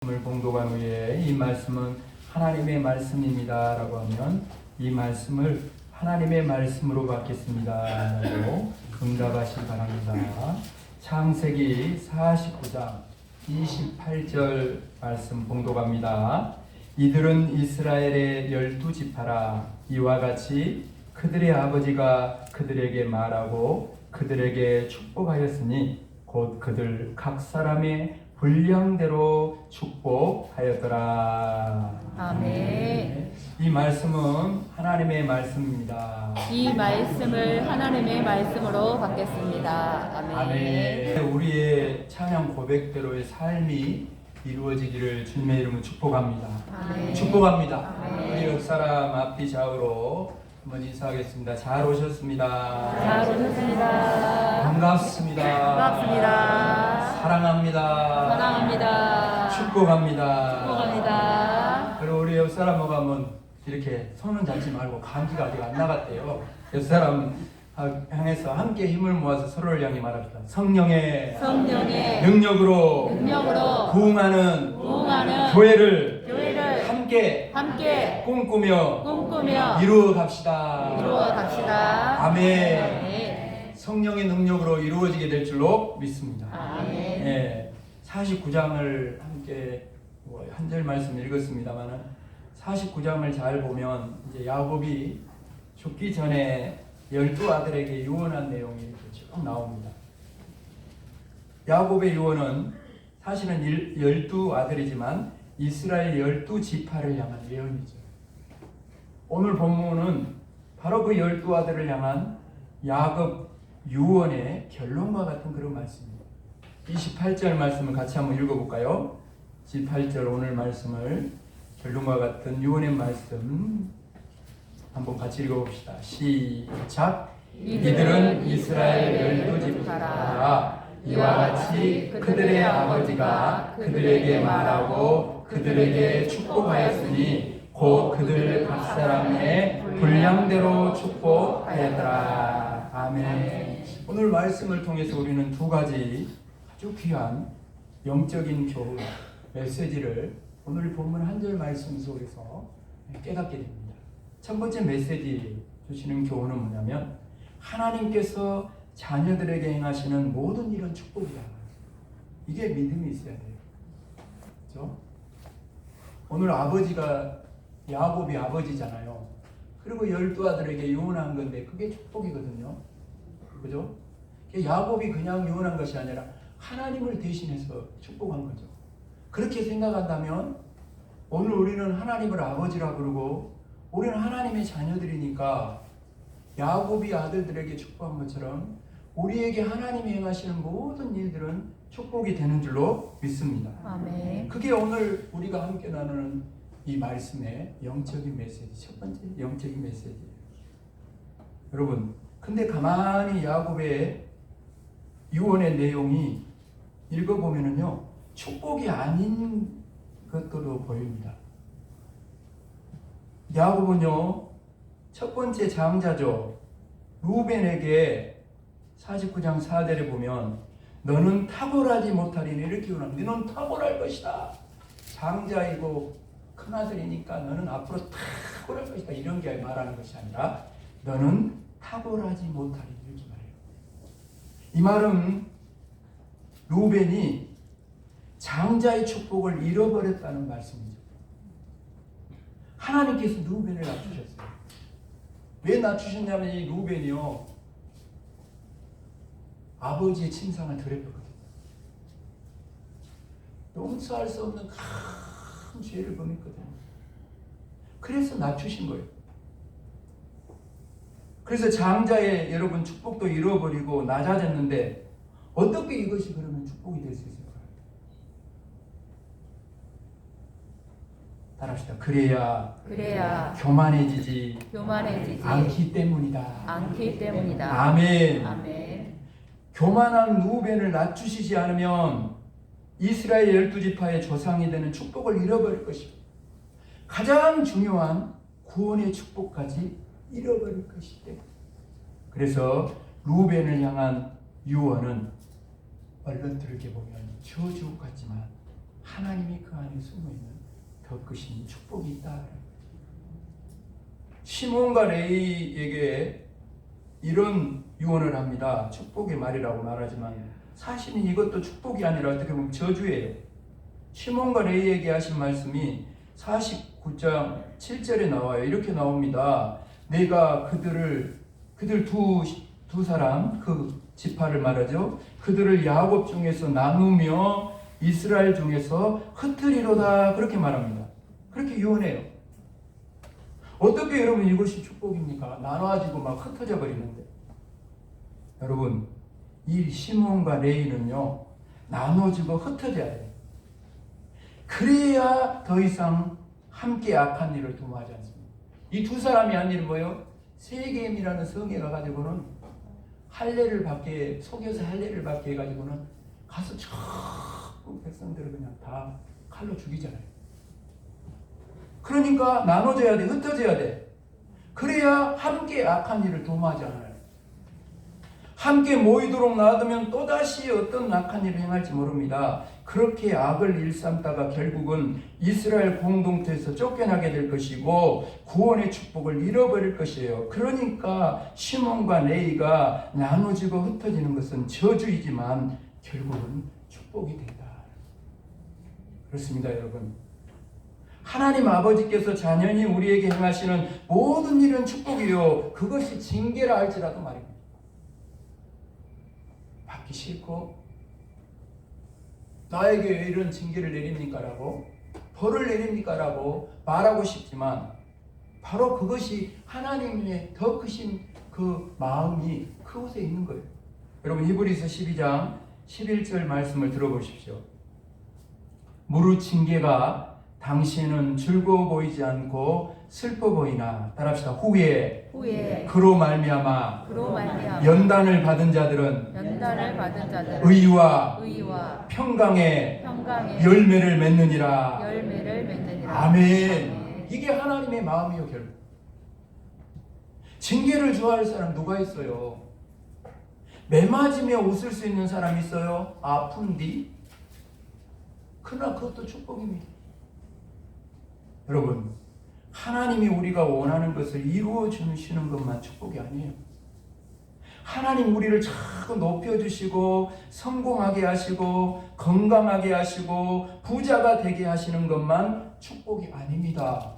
말씀을 봉독한 후에 이 말씀은 하나님의 말씀입니다 라고 하면 이 말씀을 하나님의 말씀으로 받겠습니다 라고 응답하시기 바랍니다. 창세기 49장 28절 말씀 봉독합니다. 이들은 이스라엘의 12지파라. 이와 같이 그들의 아버지가 그들에게 말하고 그들에게 축복하였으니 곧 그들 각 사람의 분량대로 축복하였더라. 아멘. 이 말씀은 하나님의 말씀입니다. 이 말씀을 하나님의 말씀으로 받겠습니다. 아멘. 아멘. 우리의 찬양 고백대로의 삶이 이루어지기를 주님의 이름으로 축복합니다. 아멘. 축복합니다. 아멘. 우리 옆 사람 앞뒤 좌우로 한번 인사하겠습니다. 잘 오셨습니다. 잘 오셨습니다. 반갑습니다. 반갑습니다. 사랑합니다. 사랑합니다. 축복합니다. 축복합니다. 그리고 우리 옆 사람하고 한번 이렇게 손은 잡지 말고 감기가 아직 안 나갔대요. 옆 사람 향해서 함께 힘을 모아서 서로를 향해 말합시다. 성령의 능력으로 부흥하는 교회를 함께 꿈꾸며 이루어 갑시다. 아멘. 성령의 능력으로 이루어지게 될 줄로 믿습니다. 아멘. 예, 49장을 함께 한 절 말씀 읽었습니다만은 49장을 잘 보면 이제 야곱이 죽기 전에 12아들에게 유언한 내용이 이렇게 쭉 나옵니다. 야곱의 유언은 사실은 12아들이지만 이스라엘 12지파를 향한 예언이죠. 오늘 본문은 바로 그 12아들을 향한 야곱 유언의 결론과 같은 그런 말씀입니다. 28절 말씀을 같이 한번 읽어볼까요? 28절 오늘 말씀을 결론과 같은 유언의 말씀 한번 같이 읽어봅시다. 시작. 이들은 이스라엘 12지파라. 이와 같이 그들의 아버지가 그들에게 말하고 그들에게 축복하였으니 곧 그들 각 사람의 분량대로 축복하였더라. 아멘. 오늘 말씀을 통해서 우리는 두 가지 아주 귀한 영적인 교훈, 메시지를 오늘 본문 한 절 말씀 속에서 깨닫게 됩니다. 첫 번째 메시지 주시는 교훈은 뭐냐면 하나님께서 자녀들에게 행하시는 모든 일은 축복이다. 이게 믿음이 있어야 돼요. 그렇죠? 오늘 아버지가 야곱이 아버지잖아요. 그리고 12아들에게 유언한 건데 그게 축복이거든요. 그죠? 야곱이 그냥 유언한 것이 아니라 하나님을 대신해서 축복한 거죠. 그렇게 생각한다면 오늘 우리는 하나님을 아버지라 부르고 우리는 하나님의 자녀들이니까 야곱이 아들들에게 축복한 것처럼 우리에게 하나님이 행하시는 모든 일들은 축복이 되는 줄로 믿습니다. 아멘. 그게 오늘 우리가 함께 나누는 이 말씀의 영적인 메시지, 첫 번째 영적인 메시지예요. 여러분, 근데 가만히 야곱의 유언의 내용이 읽어보면은요, 축복이 아닌 것들로 보입니다. 야곱은요, 첫 번째 장자죠. 루벤에게 49장 4절에 보면 너는 탁월하지 못하리니 이렇게 유언합니다. 너는 탁월할 것이다. 장자이고 큰아들이니까 너는 앞으로 탁월할 것이다. 이런 게 말하는 것이 아니라 너는 탁월하지 못하리니 이렇게 말해요. 이 말은 루벤이 장자의 축복을 잃어버렸다는 말씀이죠. 하나님께서 루벤을 낮추셨어요. 왜 낮추셨냐면 이 루벤이요, 아버지의 친상을 드렸거든요. 용서할 수 없는 큰 죄를 범했거든요. 그래서 낮추신 거예요. 그래서 장자의 여러분 축복도 잃어버리고 낮아졌는데 어떻게 이것이 그러면 축복이 될 수 있을까요? 따라합시다. 그래야 교만해지지 않기 때문이다. 아멘. 교만한 루벤을 낮추시지 않으면 이스라엘 12지파의 조상이 되는 축복을 잃어버릴 것이고 가장 중요한 구원의 축복까지 잃어버릴 것이기 때문에 그래서 루벤을 향한 유언은 얼른 들게 보면 저주 같지만 하나님이 그 안에 숨어있는 더 크신 축복이 있다. 시몬과 레위에게 이런 유언을 합니다. 축복의 말이라고 말하지만 사실은 이것도 축복이 아니라 어떻게 보면 저주예요. 시몬과 레위에게 하신 말씀이 49장 7절에 나와요. 이렇게 나옵니다. 내가 그들 두 사람 그 지파를 말하죠. 그들을 야곱 중에서 나누며 이스라엘 중에서 흩으리로다. 그렇게 말합니다. 그렇게 유언해요. 어떻게 여러분 이것이 축복입니까? 나눠지고 막 흩어져 버리는데. 여러분, 이 시몬과 레위는요, 나눠지고 흩어져야 돼요. 그래야 더 이상 함께 악한 일을 도모하지 않습니다. 이 두 사람이 한 일은 뭐예요? 세겜이라는 성에 가가지고는 할례를 받게, 속여서 할례를 받게 해가지고는 가서 전부 백성들을 그냥 다 칼로 죽이잖아요. 그러니까 나눠져야 돼, 흩어져야 돼. 그래야 함께 악한 일을 도모하지 않아요. 함께 모이도록 놔두면 또다시 어떤 악한 일을 행할지 모릅니다. 그렇게 악을 일삼다가 결국은 이스라엘 공동체에서 쫓겨나게 될 것이고 구원의 축복을 잃어버릴 것이에요. 그러니까 시몬과 레위가 나눠지고 흩어지는 것은 저주이지만 결국은 축복이 된다. 그렇습니다, 여러분. 하나님 아버지께서 자녀인 우리에게 행하시는 모든 일은 축복이요, 그것이 징계라 할지라도 말입니다. 받기 싫고 나에게 왜 이런 징계를 내립니까? 라고, 벌을 내립니까? 라고 말하고 싶지만 바로 그것이 하나님의 더 크신 그 마음이 그곳에 있는 거예요. 여러분, 히브리서 12장 11절 말씀을 들어보십시오. 무릇 징계가 당신은 즐거워 보이지 않고 슬퍼 보이나, 따라합시다. 후에 그로 말미암아 연단을 받은 자들은 의와 평강의 열매를 맺느니라. 아멘. 이게 하나님의 마음이요. 결국 징계를 좋아할 사람 누가 있어요? 매 맞으며 웃을 수 있는 사람 있어요? 아픈디? 그러나 그것도 축복입니다. 여러분, 하나님이 우리가 원하는 것을 이루어 주시는 것만 축복이 아니에요. 하나님 우리를 자꾸 높여주시고 성공하게 하시고 건강하게 하시고 부자가 되게 하시는 것만 축복이 아닙니다.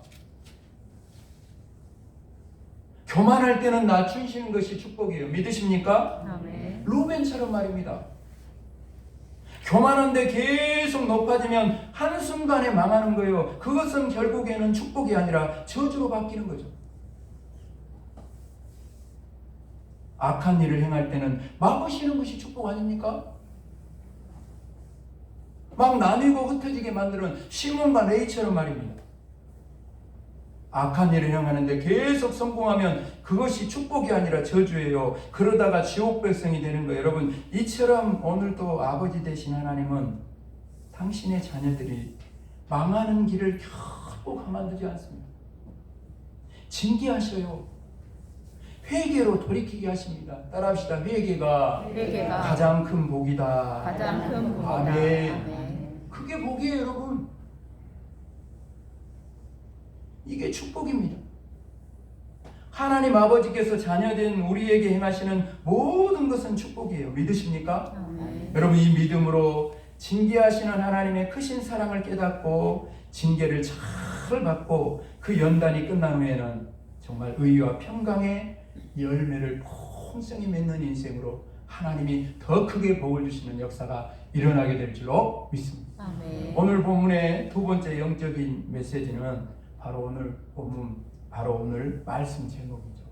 교만할 때는 낮추시는 것이 축복이에요. 믿으십니까? 아멘. 루벤처럼 말입니다. 교만한데 계속 높아지면 한순간에 망하는 거예요. 그것은 결국에는 축복이 아니라 저주로 바뀌는 거죠. 악한 일을 행할 때는 막으시는 것이 축복 아닙니까? 막 나뉘고 흩어지게 만드는 시몬과 레위처럼 말입니다. 악한 일을 행하는데 계속 성공하면 그것이 축복이 아니라 저주예요. 그러다가 지옥 백성이 되는 거예요. 여러분, 이처럼 오늘도 아버지 되신 하나님은 당신의 자녀들이 망하는 길을 결코 가만두지 않습니다. 징계하셔요. 회개로 돌이키게 하십니다. 따라합시다. 회개가 가장 큰 복이다. 아멘. 그게 복이에요, 여러분. 이게 축복입니다. 하나님 아버지께서 자녀된 우리에게 행하시는 모든 것은 축복이에요. 믿으십니까? 여러분, 이 믿음으로 징계하시는 하나님의 크신 사랑을 깨닫고 징계를 잘 받고 그 연단이 끝난 후에는 정말 의와 평강의 열매를 풍성히 맺는 인생으로 하나님이 더 크게 복을 주시는 역사가 일어나게 될 줄로 믿습니다. 아멘. 오늘 본문의 두 번째 영적인 메시지는 바로 오늘 본문, 바로 오늘 말씀 제목이죠.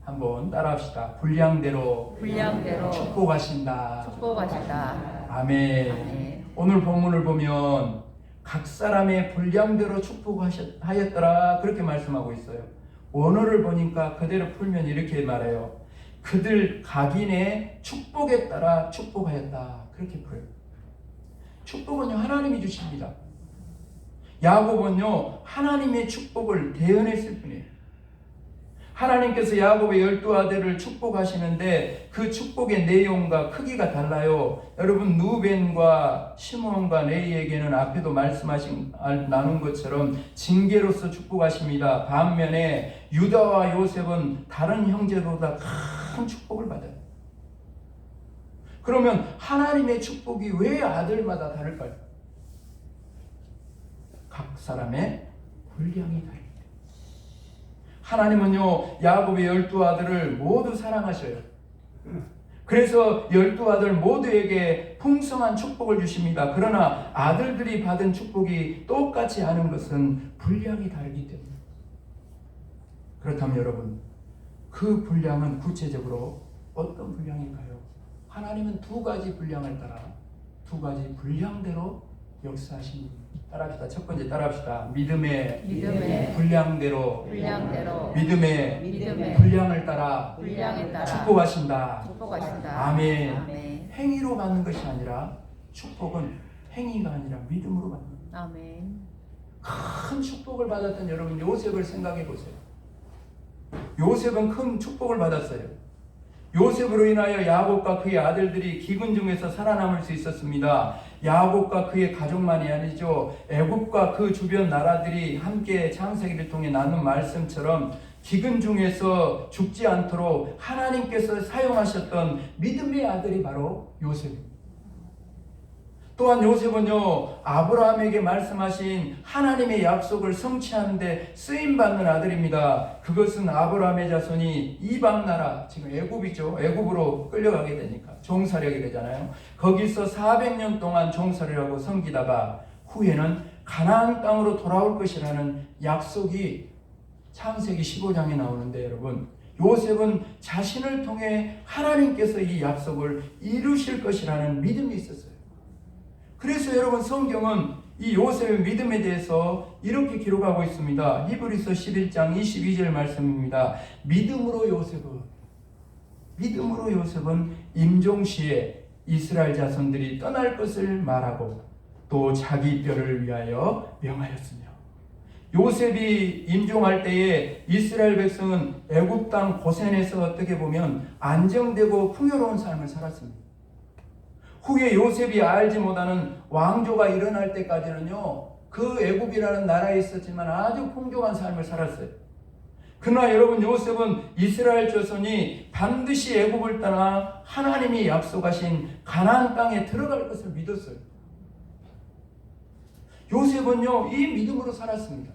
한번 따라합시다. 분량대로 축복하신다. 아멘. 오늘 본문을 보면 각 사람의 분량대로 축복하였더라, 그렇게 말씀하고 있어요. 원어를 보니까 그대로 풀면 이렇게 말해요. 그들 각인의 축복에 따라 축복하였다, 그렇게 풀어요. 축복은요, 하나님이 주십니다. 야곱은요, 하나님의 축복을 대언했을 뿐이에요. 하나님께서 야곱의 12아들을 축복하시는데 그 축복의 내용과 크기가 달라요. 여러분, 누벤과 시몬과 레이에게는 앞에도 나눈 것처럼 징계로서 축복하십니다. 반면에 유다와 요셉은 다른 형제보다 큰 축복을 받아요. 그러면 하나님의 축복이 왜 아들마다 다를까요? 각 사람의 분량이 다릅니다. 하나님은요, 야곱의 12아들을 모두 사랑하셔요. 그래서 12아들 모두에게 풍성한 축복을 주십니다. 그러나 아들들이 받은 축복이 똑같지 않은 것은 분량이 다르기 때문에. 그렇다면 여러분, 그 분량은 구체적으로 어떤 분량일까요? 하나님은 두 가지 분량을 따라 두 가지 분량대로 역사하십니다. 따라합시다. 첫 번째 따라합시다. 믿음의 분량대로 믿음의 분량을 따라 축복하신다. 아멘. 행위로 받는 것이 아니라 축복은 행위가 아니라 믿음으로 받는 거예요. 아멘. 큰 축복을 받았던 여러분 요셉을 생각해 보세요. 요셉은 큰 축복을 받았어요. 요셉으로 인하여 야곱과 그의 아들들이 기근 중에서 살아남을 수 있었습니다. 야곱과 그의 가족만이 아니죠. 애굽과 그 주변 나라들이 함께 창세기를 통해 나눈 말씀처럼 기근 중에서 죽지 않도록 하나님께서 사용하셨던 믿음의 아들이 바로 요셉입니다. 또한 요셉은요, 아브라함에게 말씀하신 하나님의 약속을 성취하는 데 쓰임받는 아들입니다. 그것은 아브라함의 자손이 이방 나라, 지금 애굽이죠. 애굽으로 끌려가게 되니까 종살이하게 되잖아요. 거기서 400년 동안 종살이를 하고 섬기다가 후에는 가나안 땅으로 돌아올 것이라는 약속이 창세기 15장에 나오는데 여러분, 요셉은 자신을 통해 하나님께서 이 약속을 이루실 것이라는 믿음이 있었어요. 그래서 여러분, 성경은 이 요셉의 믿음에 대해서 이렇게 기록하고 있습니다. 히브리서 11장 22절 말씀입니다. 믿음으로 요셉은 임종시에 이스라엘 자손들이 떠날 것을 말하고 또 자기 뼈를 위하여 명하였으며, 요셉이 임종할 때에 이스라엘 백성은 애굽 땅 고센에서 어떻게 보면 안정되고 풍요로운 삶을 살았습니다. 후에 요셉이 알지 못하는 왕조가 일어날 때까지는요, 그 애굽이라는 나라에 있었지만 아주 풍족한 삶을 살았어요. 그러나 여러분, 요셉은 이스라엘 자손이 반드시 애굽을 떠나 하나님이 약속하신 가나안 땅에 들어갈 것을 믿었어요. 요셉은요, 이 믿음으로 살았습니다.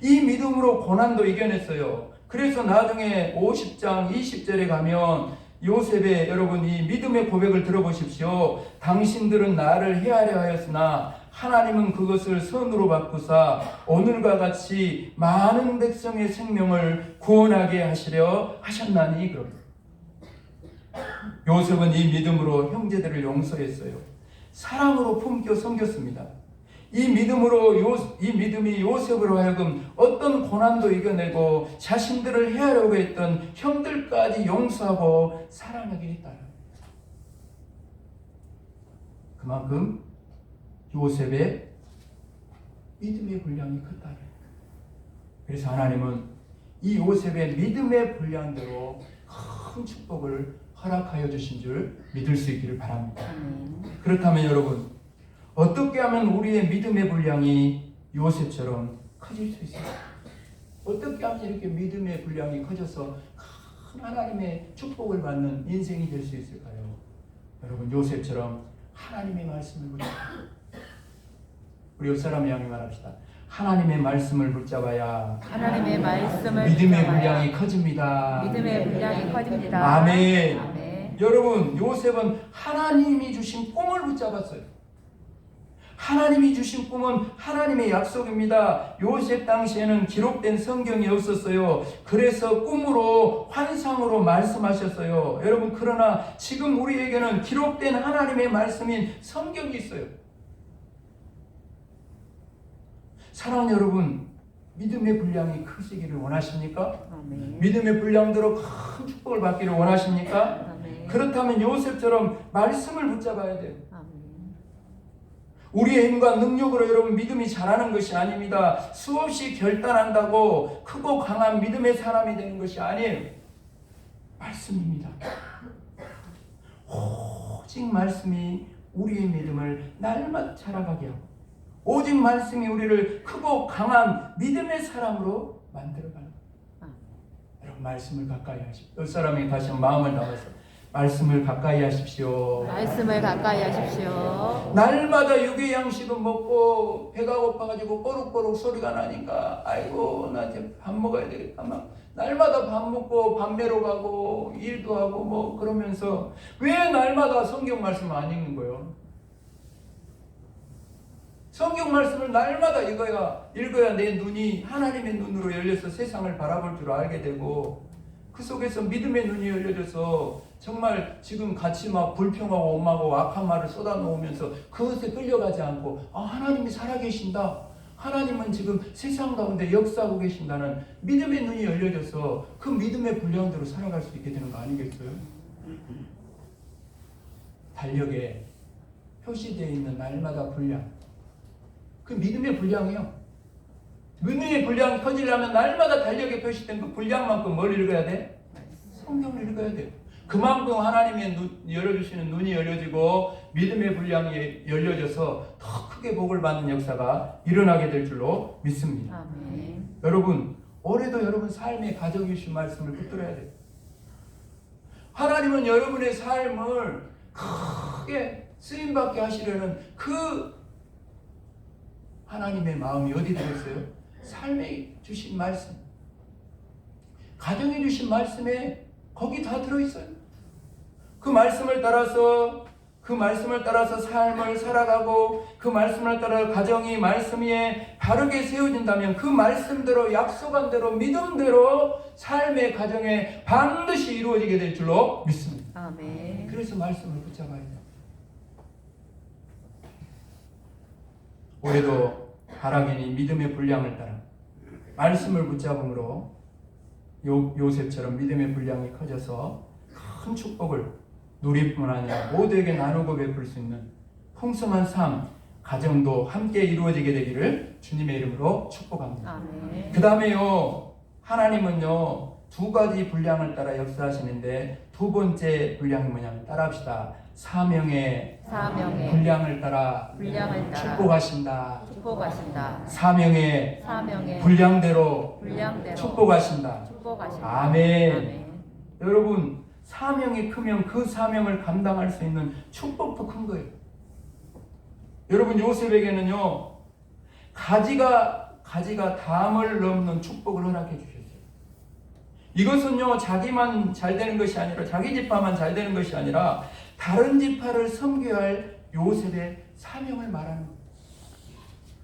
이 믿음으로 고난도 이겨냈어요. 그래서 나중에 50장 20절에 가면 요셉의 여러분 이 믿음의 고백을 들어보십시오. 당신들은 나를 해하려 하였으나 하나님은 그것을 선으로 바꾸사 오늘과 같이 많은 백성의 생명을 구원하게 하시려 하셨나니. 그럽니다. 요셉은 이 믿음으로 형제들을 용서했어요. 사랑으로 품겨 섬겼습니다. 이 믿음이 요셉으로 하여금 어떤 고난도 이겨내고 자신들을 해하려고 했던 형들까지 용서하고 사랑하게 했다. 그만큼 요셉의 믿음의 분량이 컸다. 그래서 하나님은 이 요셉의 믿음의 분량대로 큰 축복을 허락하여 주신 줄 믿을 수 있기를 바랍니다. 그렇다면 여러분, 어떻게 하면 우리의 믿음의 분량이 요셉처럼 커질 수 있을까요? 어떻게 하면 이렇게 믿음의 분량이 커져서 큰 하나님의 축복을 받는 인생이 될 수 있을까요? 여러분, 요셉처럼 하나님의 말씀을 붙잡아야, 우리 옆 사람을 향해 말합시다. 하나님의 말씀을 붙잡아야 믿음의 분량이 커집니다. 아멘. 여러분, 요셉은 하나님이 주신 꿈을 붙잡았어요. 하나님이 주신 꿈은 하나님의 약속입니다. 요셉 당시에는 기록된 성경이 없었어요. 그래서 꿈으로, 환상으로 말씀하셨어요. 여러분, 그러나 지금 우리에게는 기록된 하나님의 말씀인 성경이 있어요. 사랑하는 여러분, 믿음의 분량이 크시기를 원하십니까? 아멘. 믿음의 분량대로 큰 축복을 받기를 원하십니까? 아멘. 그렇다면 요셉처럼 말씀을 붙잡아야 돼요. 아멘. 우리의 힘과 능력으로 여러분 믿음이 자라는 것이 아닙니다. 수없이 결단한다고 크고 강한 믿음의 사람이 되는 것이 아니에요. 말씀입니다. 오직 말씀이 우리의 믿음을 날마다 자라가게 하고 오직 말씀이 우리를 크고 강한 믿음의 사람으로 만들어가는 거예요. 여러분 말씀을 가까이 하십시오. 옆 사람이 다시 한번 마음을 담아서 말씀을 가까이 하십시오. 말씀을 가까이 하십시오. 날마다 육의 양식은 먹고 배가 고파가지고 꼬룩꼬룩 소리가 나니까 아이고 나 이제 밥 먹어야 되겠다 막 날마다 밥 먹고 밤매로 가고 일도 하고 뭐 그러면서 왜 날마다 성경 말씀을 안 읽는 거예요? 성경 말씀을 날마다 읽어야 내 눈이 하나님의 눈으로 열려서 세상을 바라볼 줄 알게 되고 그 속에서 믿음의 눈이 열려져서 정말 지금 같이 막 불평하고 엄하고 악한 말을 쏟아놓으면서 그것에 끌려가지 않고 하나님이 살아계신다. 하나님은 지금 세상 가운데 역사하고 계신다는 믿음의 눈이 열려져서 그 믿음의 분량대로 살아갈 수 있게 되는 거 아니겠어요? 달력에 표시되어 있는 날마다 분량 그 믿음의 분량이요. 믿음의 분량이 커지려면 날마다 달력에 표시된 그 분량만큼 뭘 읽어야 돼? 성경을 읽어야 돼요. 그만큼 하나님의 열어주시는 눈이 열려지고 믿음의 분량이 열려져서 더 크게 복을 받는 역사가 일어나게 될 줄로 믿습니다. 아멘. 여러분 올해도 여러분 삶의 가정이 주신 말씀을 붙들어야 돼요. 하나님은 여러분의 삶을 크게 쓰임받게 하시려는 그 하나님의 마음이 어디 들었어요? 삶에 주신 말씀, 가정에 주신 말씀에 거기 다 들어있어요. 그 말씀을 따라서 삶을 살아가고 그 말씀을 따라 가정이 말씀 위에 바르게 세워진다면 그 말씀대로 약속한 대로 믿음대로 삶의 가정에 반드시 이루어지게 될 줄로 믿습니다. 아멘. 그래서 말씀을 붙잡아야 돼요. 올해도 바라기니 믿음의 분량을 따라 말씀을 붙잡음으로 요셉처럼 믿음의 분량이 커져서 큰 축복을 누릴 뿐 아니라 모두에게 나누고 베풀 수 있는 풍성한 삶, 가정도 함께 이루어지게 되기를 주님의 이름으로 축복합니다. 아멘. 그 다음에요, 하나님은요, 두 가지 분량을 따라 역사하시는데 두 번째 분량이 뭐냐면 따라합시다. 사명의 분량을 따라 축복하신다. 사명의 분량대로 축복하신다. 아멘. 여러분 사명이 크면 그 사명을 감당할 수 있는 축복도 큰 거예요. 여러분 요셉에게는요 가지가 담을 넘는 축복을 허락해 주셨어요. 이것은요 자기만 잘 되는 것이 아니라 자기 지파만 잘 되는 것이 아니라 다른 지파를 섬겨야 할 요셉의 사명을 말하는 거예요.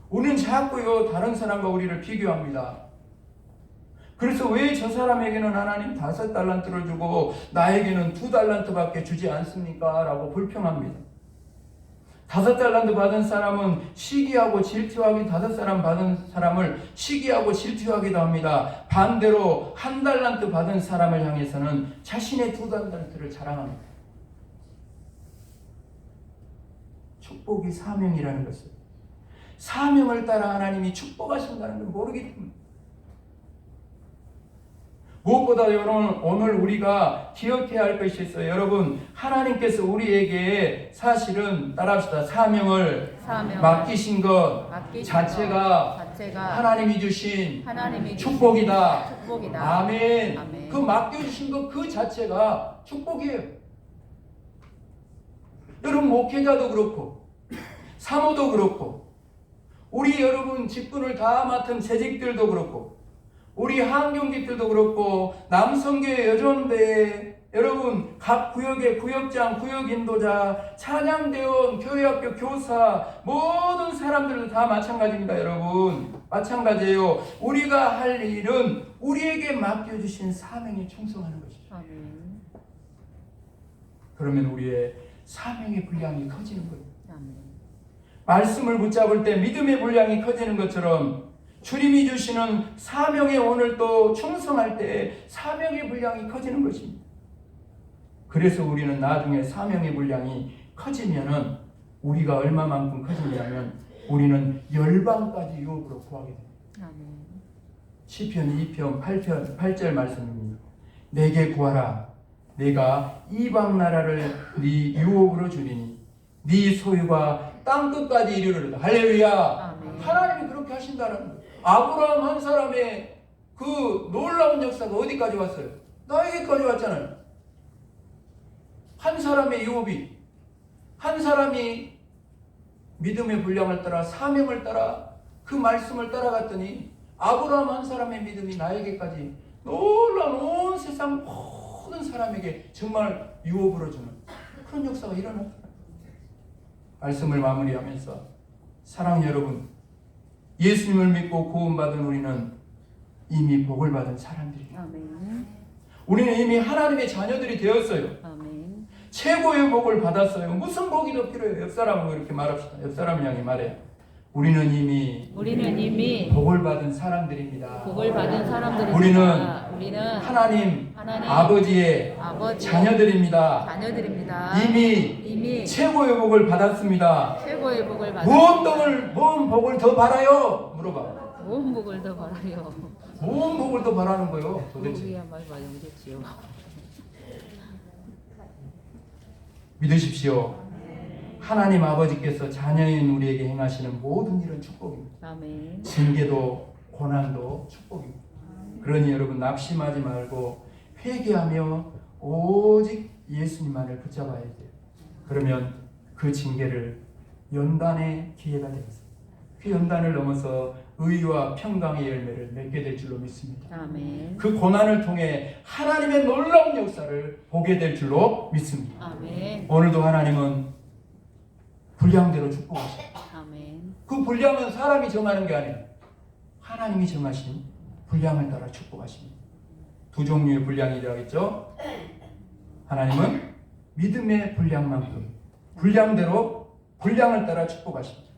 우리는 자꾸요 다른 사람과 우리를 비교합니다. 그래서 왜 저 사람에게는 하나님 5달란트를 주고 나에게는 2달란트밖에 주지 않습니까? 라고 불평합니다. 5달란트 받은 사람은 시기하고 질투하기 5사람 받은 사람을 시기하고 질투하기도 합니다. 반대로 1달란트 받은 사람을 향해서는 자신의 2달란트를 자랑합니다. 축복이 사명이라는 것을 사명을 따라 하나님이 축복하신다는 걸 모르기 때문에 무엇보다 여러분 오늘 우리가 기억해야 할 것이 있어요. 여러분 하나님께서 우리에게 사실은 따라합시다. 사명을 맡기신 것 자체가 하나님이 주신 축복이다. 아멘. 그 맡겨주신 것 그 자체가 축복이에요. 여러분 목회자도 그렇고 사모도 그렇고 우리 여러분 직분을 다 맡은 재직들도 그렇고 우리 한경직들도 그렇고 남성교회 여전대 여러분 각 구역의 구역장, 구역인도자, 찬양대원, 교회학교 교사 모든 사람들도 다 마찬가지입니다. 여러분 마찬가지예요. 우리가 할 일은 우리에게 맡겨주신 사명에 충성하는 것이죠. 아멘. 그러면 우리의 사명의 분량이 커지는 거예요. 아멘. 말씀을 붙잡을 때 믿음의 분량이 커지는 것처럼 주님이 주시는 사명에 오늘 또 충성할 때 사명의 분량이 커지는 것입니다. 그래서 우리는 나중에 사명의 분량이 커지면은 우리가 얼마만큼 커지냐면 우리는 열방까지 유업으로 구하게 됩니다. 아멘. 시편 2편 8절 말씀입니다. 내게 구하라. 내가 이방 나라를 네 유업으로 주리니 네 소유가 땅 끝까지 이르르다. 할렐루야. 아멘. 하나님이 그렇게 하신다는 거예요. 아브라함 한 사람의 그 놀라운 역사가 어디까지 왔어요? 나에게까지 왔잖아요. 한 사람의 유업이, 한 사람이 믿음의 분량을 따라 사명을 따라 그 말씀을 따라갔더니 아브라함 한 사람의 믿음이 나에게까지 놀라운 온 세상 모든 사람에게 정말 유업으로 주는 그런 역사가 일어났다. 말씀을 마무리하면서 사랑 여러분, 예수님을 믿고 구원받은 우리는 이미 복을 받은 사람들이에요. 아멘. 우리는 이미 하나님의 자녀들이 되었어요. 아멘. 최고의 복을 받았어요. 무슨 복이 더 필요해요? 옆 사람하고 이렇게 말합시다. 옆 사람을 향해 말해요. 우리는 이미 복을 받은 사람들입니다. 복을 받은 사람들입니다. 우리는 하나님 아버지의 자녀들입니다. 이미 최고의 복을 받았습니다. 최고의 복을 받았습니다. 무슨 복을 더 바라요? 물어봐. 무슨 복을 더 바라요? 무슨 복을 더 바라는 거예요? 도대체. 우리야말로 되지요. 믿으십시오. 하나님 아버지께서 자녀인 우리에게 행하시는 모든 일은 축복입니다. 아멘. 징계도 고난도 축복입니다. 그러니 여러분 낙심하지 말고 회개하며 오직 예수님만을 붙잡아야 돼요. 그러면 그 징계를 연단의 기회가 되겠습니다. 그 연단을 넘어서 의와 평강의 열매를 맺게 될 줄로 믿습니다. 아멘. 그 고난을 통해 하나님의 놀라운 역사를 보게 될 줄로 믿습니다. 아멘. 오늘도 하나님은 분량대로 축복하십니다. 아멘. 그 분량은 사람이 정하는 게 아니에요. 하나님이 정하신 분량을 따라 축복하십니다. 두 종류의 분량이라고 했죠. 하나님은 믿음의 분량만큼 분량대로 분량을 따라 축복하십니다.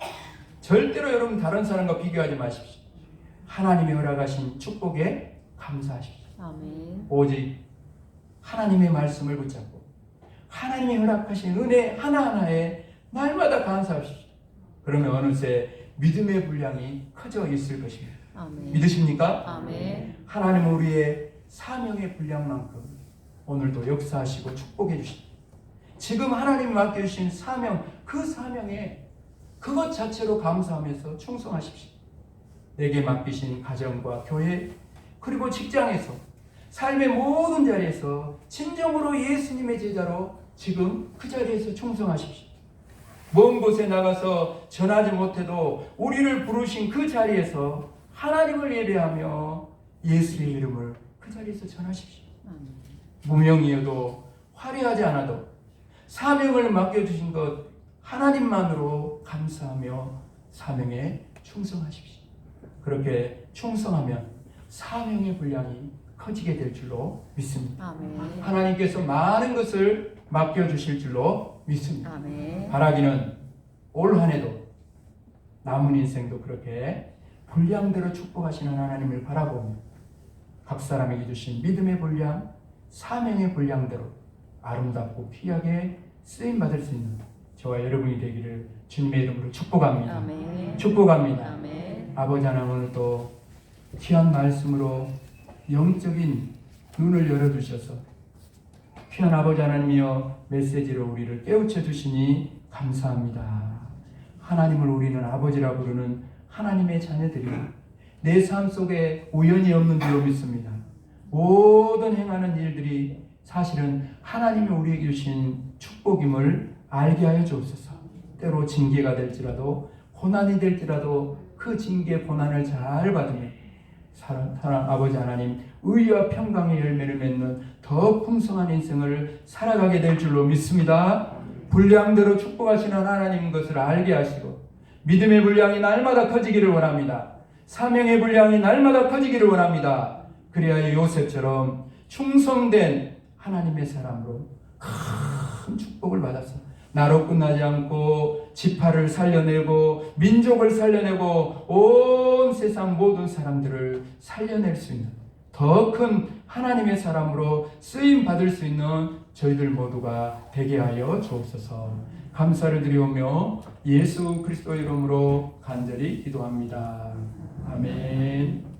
절대로 여러분 다른 사람과 비교하지 마십시오. 하나님이 허락하신 축복에 감사하십시오. 아멘. 오직 하나님의 말씀을 붙잡고 하나님이 허락하신 은혜 하나하나에 날마다 감사하십시오. 그러면 어느새 믿음의 분량이 커져 있을 것입니다. 아멘. 믿으십니까? 아멘. 하나님은 우리의 사명의 분량만큼 오늘도 역사하시고 축복해 주십니다. 지금 하나님이 맡겨주신 사명, 그 사명에 그것 자체로 감사하면서 충성하십시오. 내게 맡기신 가정과 교회 그리고 직장에서 삶의 모든 자리에서 진정으로 예수님의 제자로 지금 그 자리에서 충성하십시오. 먼 곳에 나가서 전하지 못해도 우리를 부르신 그 자리에서 하나님을 예배하며 예수의 이름을 그 자리에서 전하십시오. 무명이어도 화려하지 않아도 사명을 맡겨주신 것 하나님만으로 감사하며 사명에 충성하십시오. 그렇게 충성하면 사명의 분량이 커지게 될 줄로 믿습니다. 아멘. 하나님께서 많은 것을 맡겨주실 줄로 믿습니다. 아멘. 바라기는 올 한 해도 남은 인생도 그렇게 분량대로 축복하시는 하나님을 바라보며 각 사람에게 주신 믿음의 분량, 사명의 분량대로 아름답고 귀하게 쓰임받을 수 있는 저와 여러분이 되기를 주님의 이름으로 축복합니다. 아멘. 축복합니다. 아멘. 아버지 하나님 오늘 또 귀한 말씀으로 영적인 눈을 열어주셔서 귀한 아버지 하나님이여 메시지로 우리를 깨우쳐 주시니 감사합니다. 하나님을 우리는 아버지라 부르는 하나님의 자녀들이 내 삶 속에 우연이 없는 줄로 믿습니다. 모든 행하는 일들이 사실은 하나님이 우리에게 주신 축복임을 알게 하여 주옵소서. 때로 징계가 될지라도 고난이 될지라도 그 징계 고난을 잘 받으며 사랑 아버지 하나님 의와 평강의 열매를 맺는 더 풍성한 인생을 살아가게 될 줄로 믿습니다. 분량대로 축복하시는 하나님인 것을 알게 하시고 믿음의 분량이 날마다 커지기를 원합니다. 사명의 분량이 날마다 커지기를 원합니다. 그래야 요셉처럼 충성된 하나님의 사람으로 큰 축복을 받아서 나로 끝나지 않고 지파를 살려내고 민족을 살려내고 온 세상 모든 사람들을 살려낼 수 있는 더 큰 하나님의 사람으로 쓰임 받을 수 있는 저희들 모두가 되게 하여 주옵소서. 감사를 드리오며 예수 그리스도 이름으로 간절히 기도합니다. 아멘.